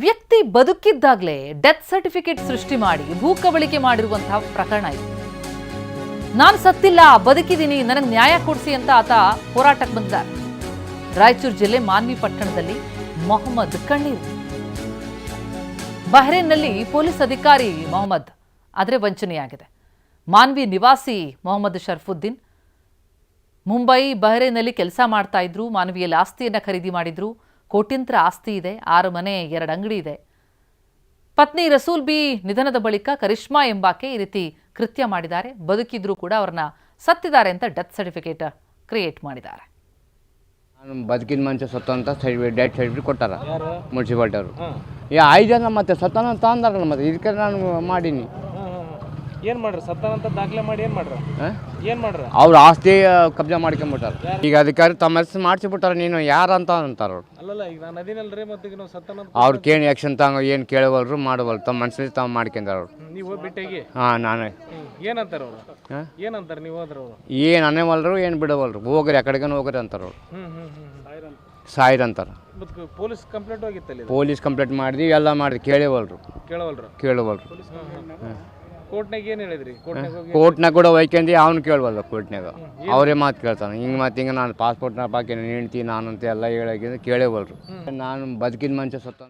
ವ್ಯಕ್ತಿ ಬದುಕಿದ್ದಾಗಲೇ death certificate ಸೃಷ್ಟಿ ಮಾಡಿ ಭೂ ಕಬಳಿಕೆ ಮಾಡಿರುವಂತಹ ಪ್ರಕರಣ ಇದು. ನಾನು ಸತ್ತಿಲ್ಲ, ಬದುಕಿದ್ದೀನಿ, ನನಗೆ ನ್ಯಾಯ ಕೊಡಿಸಿ ಅಂತ ಆತ ಹೋರಾಟಕ್ಕೆ ಬಂದಿದ್ದಾರೆ. ರಾಯಚೂರು ಜಿಲ್ಲೆ ಮಾನ್ವಿ ಪಟ್ಟಣದಲ್ಲಿ ಮೊಹಮ್ಮದ್ ಕಣ್ಣೀರು. ಬಹ್ರೇನ್ನಲ್ಲಿ ಪೊಲೀಸ್ ಅಧಿಕಾರಿ ಮೊಹಮ್ಮದ್, ಆದರೆ ವಂಚನೆಯಾಗಿದೆ. ಮಾನ್ವಿ ನಿವಾಸಿ ಮೊಹಮ್ಮದ್ ಶರ್ಫುದ್ದೀನ್ ಮುಂಬೈ, ಬಹ್ರೇನ್ನಲ್ಲಿ ಕೆಲಸ ಮಾಡ್ತಾ ಇದ್ರು. ಮಾನ್ವಿಯಲ್ಲಿ ಆಸ್ತಿಯನ್ನು ಖರೀದಿ ಮಾಡಿದ್ರು. ಕೋಟ್ಯಂತರ ಆಸ್ತಿ ಇದೆ, 6 ಮನೆ, 2 ಅಂಗಡಿ ಇದೆ. ಪತ್ನಿ ರಸೂಲ್ ಬಿ ನಿಧನದ ಬಳಿಕ ಕರಿಷ್ಮಾ ಎಂಬಾಕೆ ಈ ರೀತಿ ಕೃತ್ಯ ಮಾಡಿದ್ದಾರೆ. ಬದುಕಿದ್ರು ಕೂಡ ಅವ್ರನ್ನ ಸತ್ತಿದ್ದಾರೆ ಅಂತ ಡೆತ್ ಸರ್ಟಿಫಿಕೇಟ್ ಕ್ರಿಯೇಟ್ ಮಾಡಿದ್ದಾರೆ. ನಾನು ಬದುಕಿನ ಮನುಷ್ಯ ಸತ್ತ ಅಂತ ಡೆತ್ ಸರ್ಟಿಫಿಕೇಟ್ ಕೊಟ್ಟಾರ ಮುನ್ಸಿಪಾಲ್ಟಿ ಅವರು. 5 ಜನ ಮತ್ತೆ ಸತ್ತಾನ ಅಂತ ಅಂದಾರಲ್ಲ, ಮತ್ತೆ ಇದಕ್ಕೆ ನಾನು ಮಾಡೀನಿ. ಏನು ಮಾಡ್ರಿ? ಸತ್ತಾನಂತ ದಾಖಲೆ ಮಾಡಿ ಏನು ಮಾಡ್ರ? ಅವ್ರ ಆಸ್ತಿ ಕಬ್ಜಾ ಮಾಡ್ಕೊಂಬಿಟ್ಟಾರ. ಈಗ ಅಧಿಕಾರಿ ತಮ್ಮ ಹೆಸರು ಮಾಡಿಸಿಬಿಟ್ಟಾರ. ನೀನು ಯಾರಂತ ಅಂತಾರ ಅವ್ರು. ಅಲ್ಲಲ್ಲ, ಈಗ ನಾನು ಅದಿನಲ್ರಿ, ಮತ್ತೆ ಈಗ ನಾವು ಸತ್ತಾನಂತ ಅವ್ರಿಗೆ ಏನು ಆ್ಯಕ್ಷನ್ ತಗೋ, ಏನು ಕೇಳವಲ್ರು, ಮಾಡವಲ್ರು. ತಮ್ಮ ಮನಸ್ಸಲ್ಲಿ ತಾವು ಮಾಡ್ಕೊಂಡಾರ ಅವ್ರು. ನೀವು ಭೇಟಿಯಾಗಿ ನಾನೇ ಏನಂತಾರ ಅವರು? ಏನಂತಾರೆ ನೀವು ಹೋದ್ರ ಅವರು? ಏನು ಅನ್ನವಲ್ರು, ಏನು ಬಿಡವಲ್ರು. ಹೋಗ್ರಿ, ಆ ಕಡೆಗೆ ಹೋಗ್ರಿ ಅಂತಾರ ಅವ್ರು. ಸಾಯಿರ್ ಅಂತಾರ. ಪೊಲೀಸ್ ಕಂಪ್ಲೇಂಟ್ ಹೋಗಿತ್ತಲ್ಲಿ? ಪೊಲೀಸ್ ಕಂಪ್ಲೇಂಟ್ ಮಾಡಿದ್ವಿ, ಎಲ್ಲ ಮಾಡಿದ್ವಿ. ಕೇಳವಲ್ರು. ಕೋರ್ಟ್ನಾಗ ಏನು ಹೇಳಿದ್ರಿ? ಕೋರ್ಟ್ನಾಗ ಕೂಡ ಹೋಯ್ಕೊಂಡು ಅವ್ನು ಕೇಳವಲ್ಲ. ಕೋರ್ಟ್ನಾಗ ಅವರೇ ಮಾತು ಕೇಳ್ತಾನೆ. ಹಿಂಗೆ ನಾನು ಪಾಸ್ಪೋರ್ಟ್ನ ಹಾಕಿ ಹೆಂಡ್ತಿ ನಾನಂತ ಎಲ್ಲ ಹೇಳೋಕೆ ಕೇಳೇವಲ್ರು. ನಾನು ಬದುಕಿನ ಮನುಷ್ಯ ಸತ್ತ